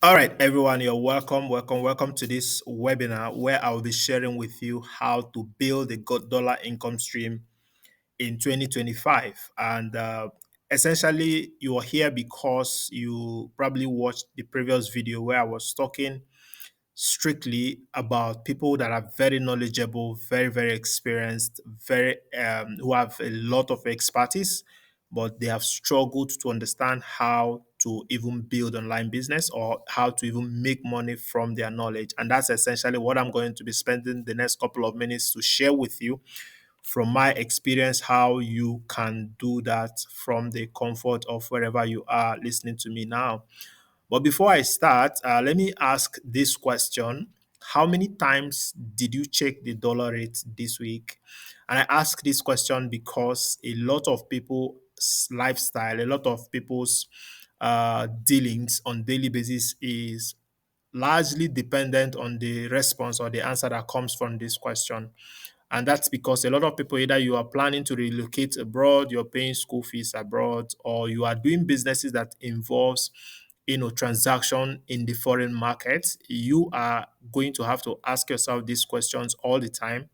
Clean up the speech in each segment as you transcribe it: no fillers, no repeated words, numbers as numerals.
All right, everyone, you're welcome to this webinar where I'll be sharing with you how to build a good dollar income stream in 2025. And essentially, you are here because you probably watched the previous video where I was talking strictly about people that are very knowledgeable, very experienced, very who have a lot of expertise, but they have struggled to understand how to even build online business or how to even make money from their knowledge. And that's essentially what I'm going to be spending the next couple of minutes to share with you from my experience how you can do that from the comfort of wherever you are listening to me now. But before I start, let me ask this question. How many times did you check the dollar rate this week? And I ask this question because a lot of people's lifestyle, a lot of people's dealings on daily basis is largely dependent on the response or the answer that comes from this question. And that's because a lot of people, either you are planning to relocate abroad, you're paying school fees abroad, or you are doing businesses that involves transaction in the foreign market. You are going to have to ask yourself these questions all the time.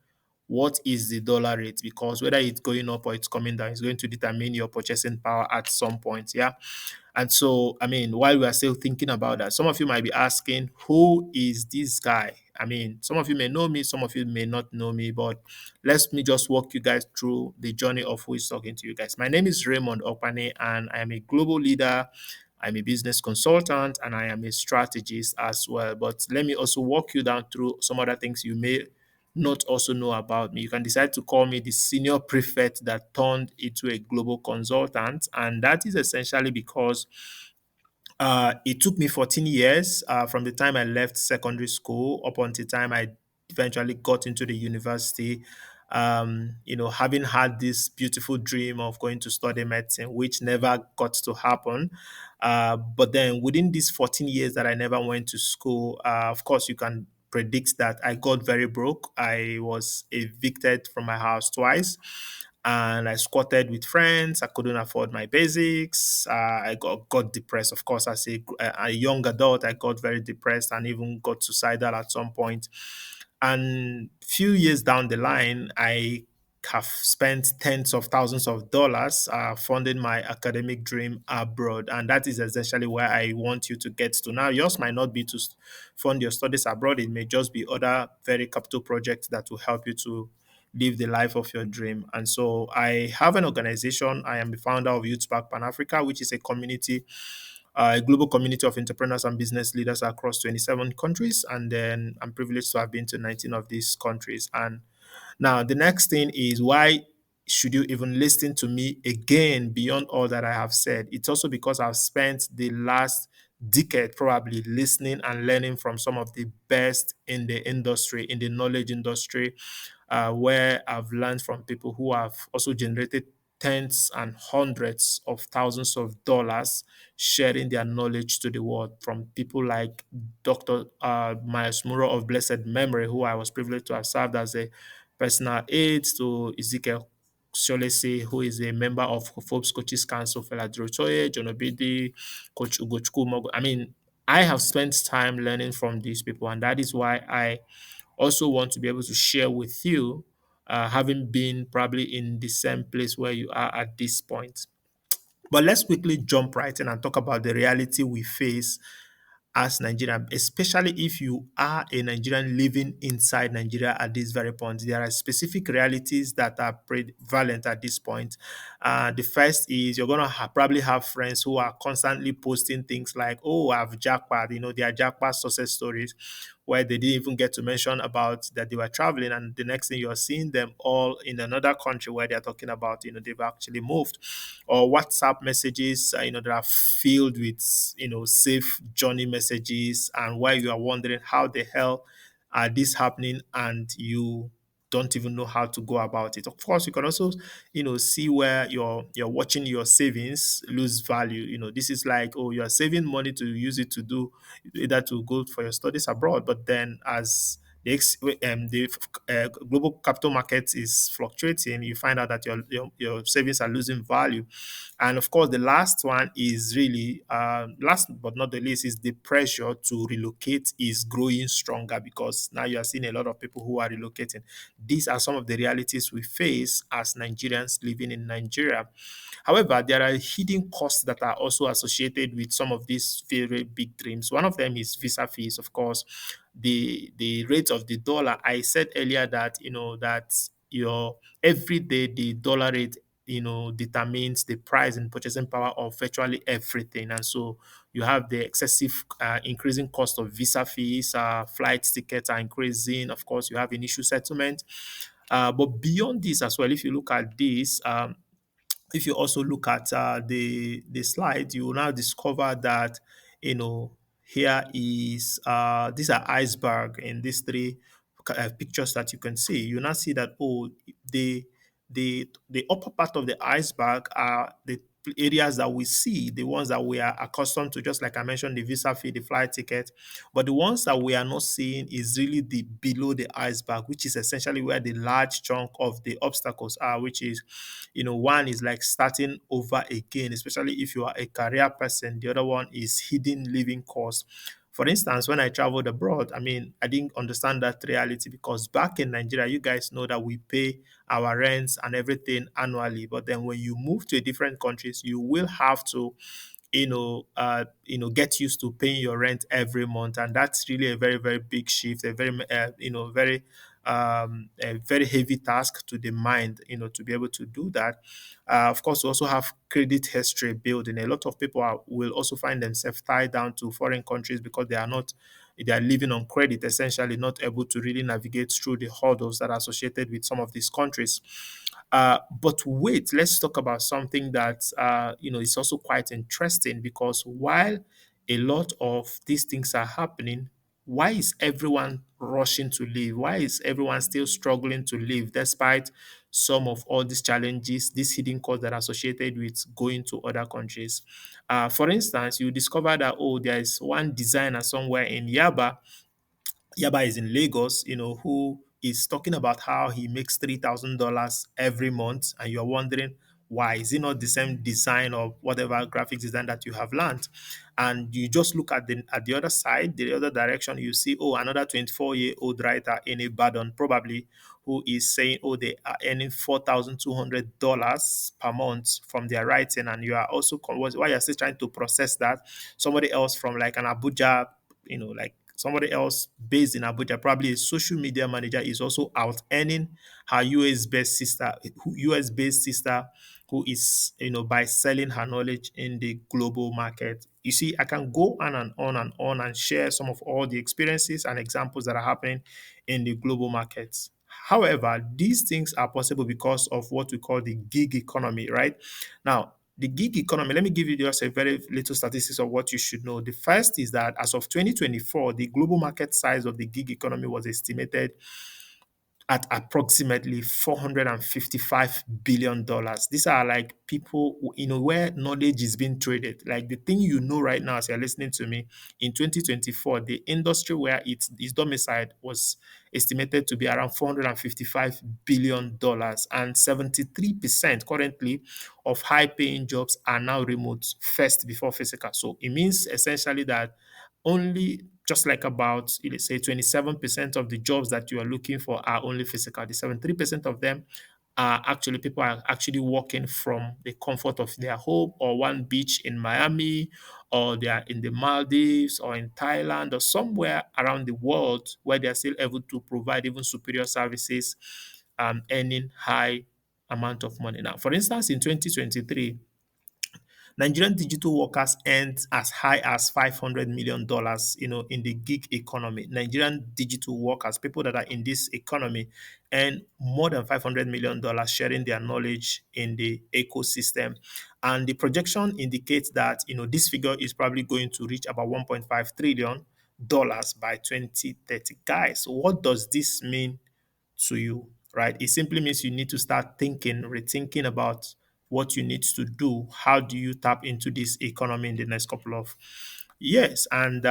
What is the dollar rate? Because whether it's going up or it's coming down is going to determine your purchasing power at some point. Yeah. And so, I mean, while we are still thinking about that, some of you might be asking, who is this guy? I mean, some of you may know me, some of you may not know me, but let me just walk you guys through the journey of who is talking to you guys. My name is Raymond Okpani, and I am a global leader. I'm a business consultant and I am a strategist as well. But let me also walk you down through some other things you may not also know about me. You can decide to call me the senior prefect that turned into a global consultant. And that is essentially because it took me 14 years from the time I left secondary school up until the time I eventually got into the university. Having had this beautiful dream of going to study medicine, which never got to happen. But then within these 14 years that I never went to school, of course, you can predict that I got very broke. I was evicted from my house twice and I squatted with friends. I couldn't afford my basics. I got depressed. Of course, as a young adult, I got very depressed and even got suicidal at some point. And few years down the line, I have spent tens of thousands of dollars funding my academic dream abroad. And that is essentially where I want you to get to. Now, yours might not be to fund your studies abroad. It may just be other very capital projects that will help you to live the life of your dream. And so I have an organization. I am the founder of Youth Spark Pan Africa, which is a community, a global community of entrepreneurs and business leaders across 27 countries. And then I'm privileged to have been to 19 of these countries. And now, the next thing is, why should you even listen to me again beyond all that I have said? It's also because I've spent the last decade probably listening and learning from some of the best in the industry, in the knowledge industry, where I've learned from people who have also generated tens and hundreds of thousands of dollars sharing their knowledge to the world, from people like Dr. Miles Muro of blessed memory, who I was privileged to have served as a personal aide, to Ezekiel Solese, who is a member of Forbes Coaches Council, Fela Drotoye, John Obidi, Coach Ugochukwu Mogo. I mean, I have spent time learning from these people, and that is why I also want to be able to share with you, having been probably in the same place where you are at this point. But let's quickly jump right in and talk about the reality we face as Nigerian, especially if you are a Nigerian living inside Nigeria at this very point. There are specific realities that are prevalent at this point. The first is you're going to probably have friends who are constantly posting things like, oh, I've jackpot, their jackpot success stories, where they didn't even get to mention about that they were traveling. And the next thing you're seeing them all in another country where they're talking about, they've actually moved, or WhatsApp messages, that are filled with, safe journey messages, and where you are wondering how the hell are this happening, and you don't even know how to go about it. Of course, you can also, see where you're watching your savings lose value. This is like, oh, you're saving money to use it to do either to go for your studies abroad, but then as the global capital market is fluctuating, you find out that your savings are losing value. And of course, the last one is really, last but not the least, is the pressure to relocate is growing stronger because now you are seeing a lot of people who are relocating. These are some of the realities we face as Nigerians living in Nigeria. However, there are hidden costs that are also associated with some of these very big dreams. One of them is visa fees, of course. The rate of the dollar. I said earlier that that your every day the dollar rate determines the price and purchasing power of virtually everything, and so you have the excessive increasing cost of visa fees, flight tickets are increasing. Of course, you have initial settlement, but beyond this as well, if you look at this, if you also look at the slide, you will now discover that here is these are iceberg in these three pictures that you can see. You now see that the the upper part of the iceberg are the areas that we see, the ones that we are accustomed to, just like I mentioned, the visa fee, the flight ticket. But the ones that we are not seeing is really the below the iceberg, which is essentially where the large chunk of the obstacles are, which is one is like starting over again, especially if you are a career person. The other one is hidden living costs. For instance, when I traveled abroad, I mean, I didn't understand that reality because back in Nigeria, you guys know that we pay our rents and everything annually. But then when you move to a different countries, you will have to get used to paying your rent every month, and that's really a very, very big shift, a very, very, a very heavy task to the mind, to be able to do that. Of course, we also have credit history building. A lot of people will also find themselves tied down to foreign countries because they are living on credit, essentially not able to really navigate through the hurdles that are associated with some of these countries. But wait, let's talk about something that is also quite interesting because while a lot of these things are happening, why is everyone rushing to leave? Why is everyone still struggling to leave despite some of all these challenges, these hidden costs that are associated with going to other countries? For instance, you discover that there is one designer somewhere in Yaba is in Lagos, who is talking about how he makes $3,000 every month, and you're wondering why is it not the same design or whatever graphic design that you have learned? And you just look at the other side, the other direction, you see, another 24-year-old writer in Ibadan probably who is saying, they are earning $4,200 per month from their writing, and you are also while you're still trying to process that, somebody else from like an Abuja, like somebody else based in Abuja, probably a social media manager, is also out earning her US based sister, who is, by selling her knowledge in the global market. You see, I can go on and on and on and share some of all the experiences and examples that are happening in the global markets. However, these things are possible because of what we call the gig economy, right? Now, the gig economy, let me give you just a very little statistics of what you should know. The first is that as of 2024, the global market size of the gig economy was estimated at approximately $455 billion. These are like people, where knowledge is being traded. Like the thing right now as you're listening to me, in 2024, the industry where it is domiciled was estimated to be around $455 billion, and 73% currently of high paying jobs are now remote first before physical. So it means essentially that only just like about, let's say, 27% of the jobs that you are looking for are only physical. The 73% of them are actually people are actually working from the comfort of their home or one beach in Miami, or they are in the Maldives or in Thailand or somewhere around the world where they are still able to provide even superior services, earning high amount of money. Now, for instance, in 2023, Nigerian digital workers earned as high as $500 million, in the gig economy. Nigerian digital workers, people that are in this economy, earn more than $500 million sharing their knowledge in the ecosystem. And the projection indicates that, this figure is probably going to reach about $1.5 trillion by 2030. Guys, what does this mean to you, right? It simply means you need to start thinking, rethinking about what you need to do. How do you tap into this economy in the next couple of years? And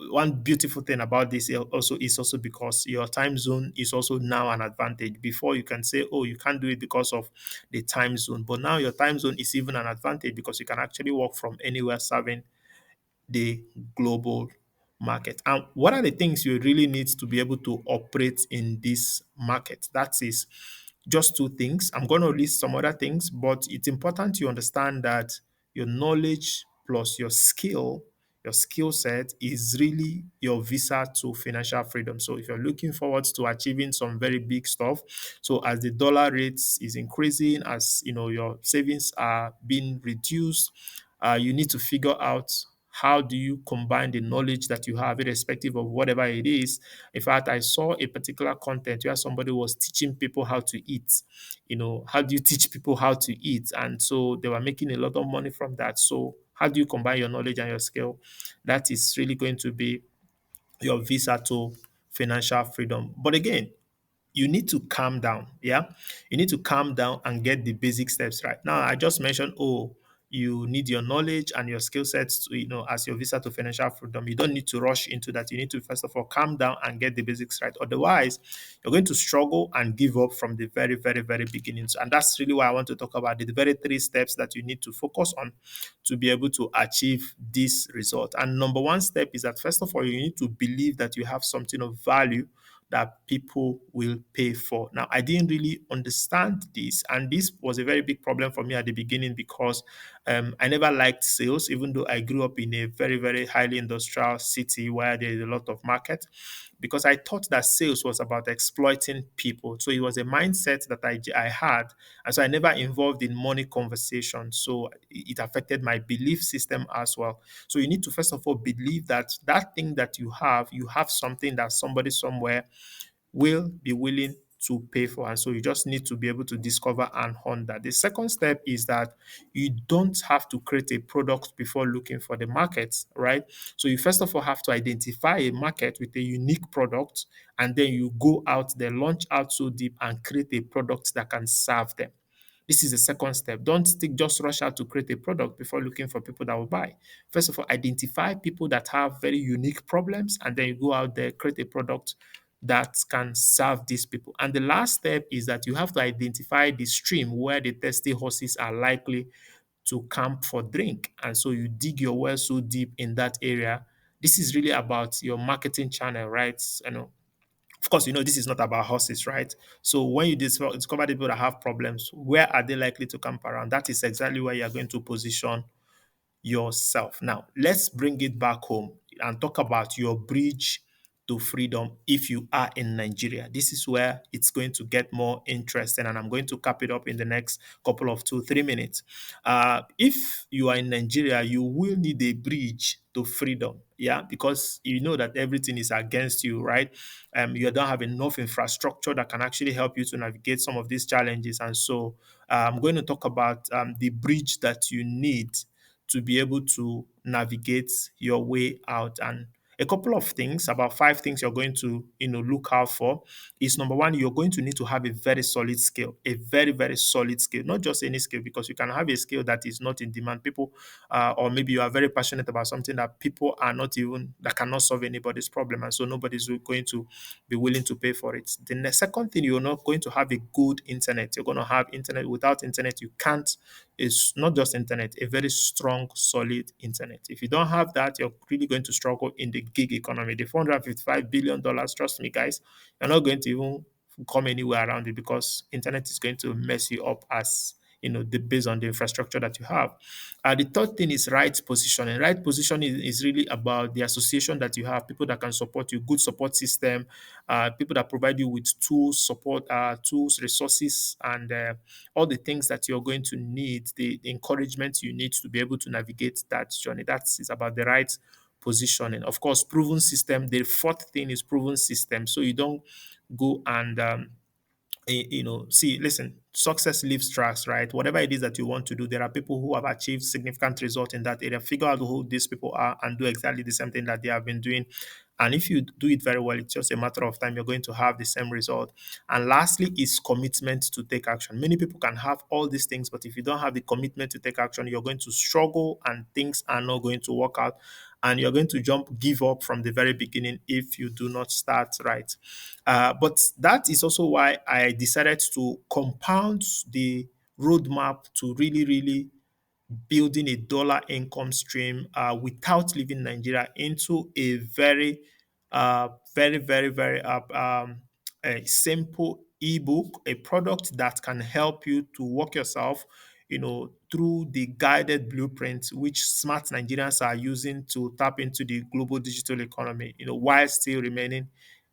one beautiful thing about this also is also because your time zone is also now an advantage. Before you can say, oh, you can't do it because of the time zone, but now your time zone is even an advantage because you can actually work from anywhere serving the global market. And what are the things you really need to be able to operate in this market? That is just two things. I'm going to list some other things, but it's important you understand that your knowledge plus your skill set is really your visa to financial freedom. So if you're looking forward to achieving some very big stuff, so as the dollar rates is increasing, as you know your savings are being reduced, you need to figure out how do you combine the knowledge that you have, irrespective of whatever it is. In fact, I saw a particular content where somebody was teaching people how to eat. You know, how do you teach people how to eat? And so they were making a lot of money from that. So how do you combine your knowledge and your skill? That is really going to be your visa to financial freedom. But again, you need to calm down. Yeah. You need to calm down and get the basic steps right. Now, I just mentioned, oh, you need your knowledge and your skill sets to, as your visa to financial freedom. You don't need to rush into that. You need to, first of all, calm down and get the basics right. Otherwise, you're going to struggle and give up from the very, very, very beginning. So, and that's really why I want to talk about the very three steps that you need to focus on to be able to achieve this result. And number one step is that, first of all, you need to believe that you have something of value that people will pay for. Now, I didn't really understand this, and this was a very big problem for me at the beginning because I never liked sales, even though I grew up in a very, very highly industrial city where there is a lot of market, because I thought that sales was about exploiting people. So it was a mindset that I had, and so I never involved in money conversations. So it affected my belief system as well. So you need to first of all believe that that thing that you have something that somebody somewhere will be willing to pay for. And so you just need to be able to discover and hone that. The second step is that you don't have to create a product before looking for the markets, right? So you first of all have to identify a market with a unique product, and then you go out there, launch out so deep, and create a product that can serve them. This is the second step. Don't just rush out to create a product before looking for people that will buy. First of all, identify people that have very unique problems, and then you go out there, create a product that can serve these people. And the last step is that you have to identify the stream where the thirsty horses are likely to camp for drink. And so you dig your well so deep in that area. This is really about your marketing channel, right? Of course, this is not about horses, right? So when you discover the people that have problems, where are they likely to camp around? That is exactly where you are going to position yourself. Now, let's bring it back home and talk about your bridge to freedom if you are in Nigeria. This is where it's going to get more interesting, and I'm going to cap it up in the next couple of 2-3 minutes. If you are in Nigeria, you will need a bridge to freedom. Yeah, because you know that everything is against you, right? You don't have enough infrastructure that can actually help you to navigate some of these challenges. And so I'm going to talk about the bridge that you need to be able to navigate your way out. And a couple of things, about 5 things you're going to look out for is: number one, you're going to need to have a very solid skill, a very, very solid skill, not just any skill, because you can have a skill that is not in demand. People, or maybe you are very passionate about something that people are not even, that cannot solve anybody's problem, and so nobody's going to be willing to pay for it. The second thing, you're not going to have a good internet. You're going to have internet. Without internet, you can't. It's not just internet, a very strong, solid internet. If you don't have that, you're really going to struggle in the gig economy. The $455 billion, trust me, guys, you're not going to even come anywhere around it, because internet is going to mess you up, as based on the infrastructure that you have. The third thing is right positioning. Right positioning is really about the association that you have, people that can support you, good support system, people that provide you with tools, support, tools, resources, and all the things that you're going to need, the encouragement you need to be able to navigate that journey. That is about the right positioning. Of course, proven system. The fourth thing is proven system. So you don't go and see, listen, success leaves tracks, right? Whatever it is that you want to do, there are people who have achieved significant results in that area. Figure out who these people are and do exactly the same thing that they have been doing, And if you do it very well, it's just a matter of time, you're going to have the same result. And lastly is commitment to take action. Many people can have all these things, but if you don't have the commitment to take action, you're going to struggle and things are not going to work out. And you're going to give up from the very beginning if you do not start right. But that is also why I decided to compound the roadmap to really, really building a dollar income stream without leaving Nigeria into a very a simple ebook, a product that can help you to walk yourself, through the guided blueprint which smart Nigerians are using to tap into the global digital economy, while still remaining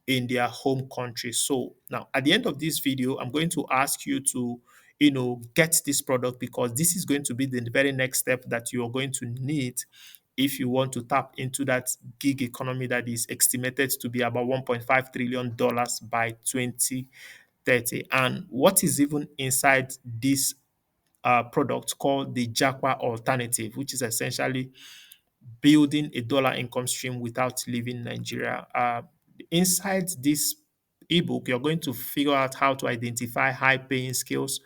in their home country. So now at the end of this video, I'm going to ask you to get this product, because this is going to be the very next step that you're going to need if you want to tap into that gig economy that is estimated to be about $1.5 trillion by 2030. And what is even inside this product called the Japa Alternative, which is essentially building a dollar income stream without leaving Nigeria. Inside this ebook, you're going to figure out how to identify high paying skills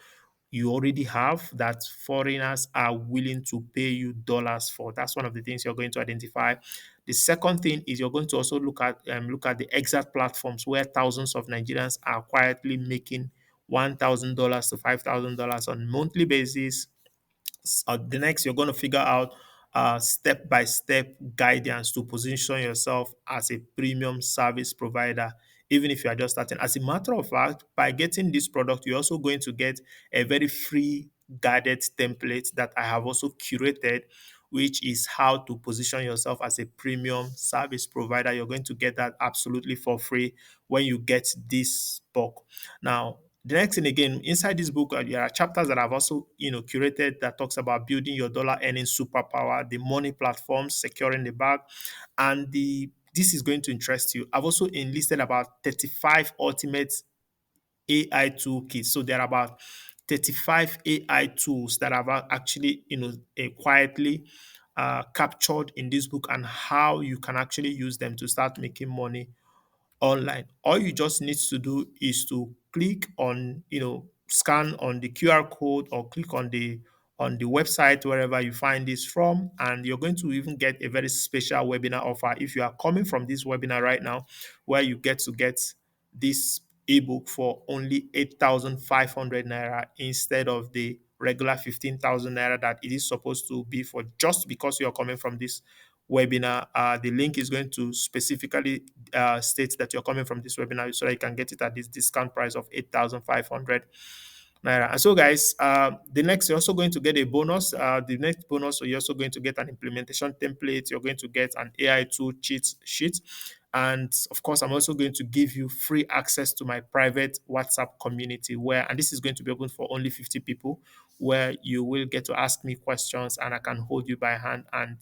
you already have that foreigners are willing to pay you dollars for. That's one of the things you're going to identify. The second thing is you're going to also look at the exact platforms where thousands of Nigerians are quietly making $1,000 to $5,000 on monthly basis. The next, you're going to figure out step by step guidance to position yourself as a premium service provider, even if you are just starting. As a matter of fact, by getting this product, you're also going to get a very free guided template that I have also curated, which is how to position yourself as a premium service provider. You're going to get that absolutely for free when you get this book. Now, the next thing again, inside this book, there are chapters that I've also, curated that talks about building your dollar earning superpower, the money platforms, securing the bag, and this is going to interest you. I've also enlisted about 35 ultimate AI toolkits. So there are about 35 AI tools that I've actually, quietly captured in this book, and how you can actually use them to start making money online. All you just need to do is to click on, scan on the QR code, or click on the website wherever you find this from, and you're going to even get a very special webinar offer if you are coming from this webinar right now, where you get this ebook for only 8,500 naira instead of the regular 15,000 naira that it is supposed to be for, just because you're coming from this webinar. The link is going to specifically state that you're coming from this webinar, so that you can get it at this discount price of 8,500 naira. And so, guys, the next, you're also going to get a bonus. The next bonus, so you're also going to get an implementation template. You're going to get an AI tool cheat sheet. And of course, I'm also going to give you free access to my private WhatsApp community, and this is going to be open for only 50 people, where you will get to ask me questions and I can hold you by hand and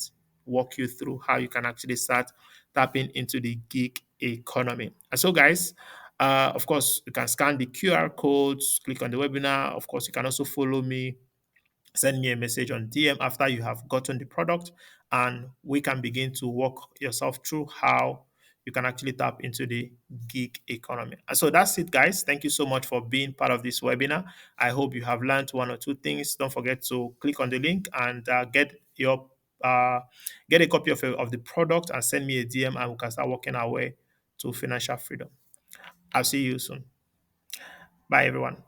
walk you through how you can actually start tapping into the gig economy. And so, guys, of course, you can scan the QR codes, click on the webinar. Of course, you can also follow me, send me a message on DM after you have gotten the product, and we can begin to walk yourself through how you can actually tap into the gig economy. And so that's it, guys. Thank you so much for being part of this webinar. I hope you have learned one or two things. Don't forget to click on the link and uh, get a copy of the product and send me a DM, and we can start working our way to financial freedom. I'll see you soon. Bye, everyone.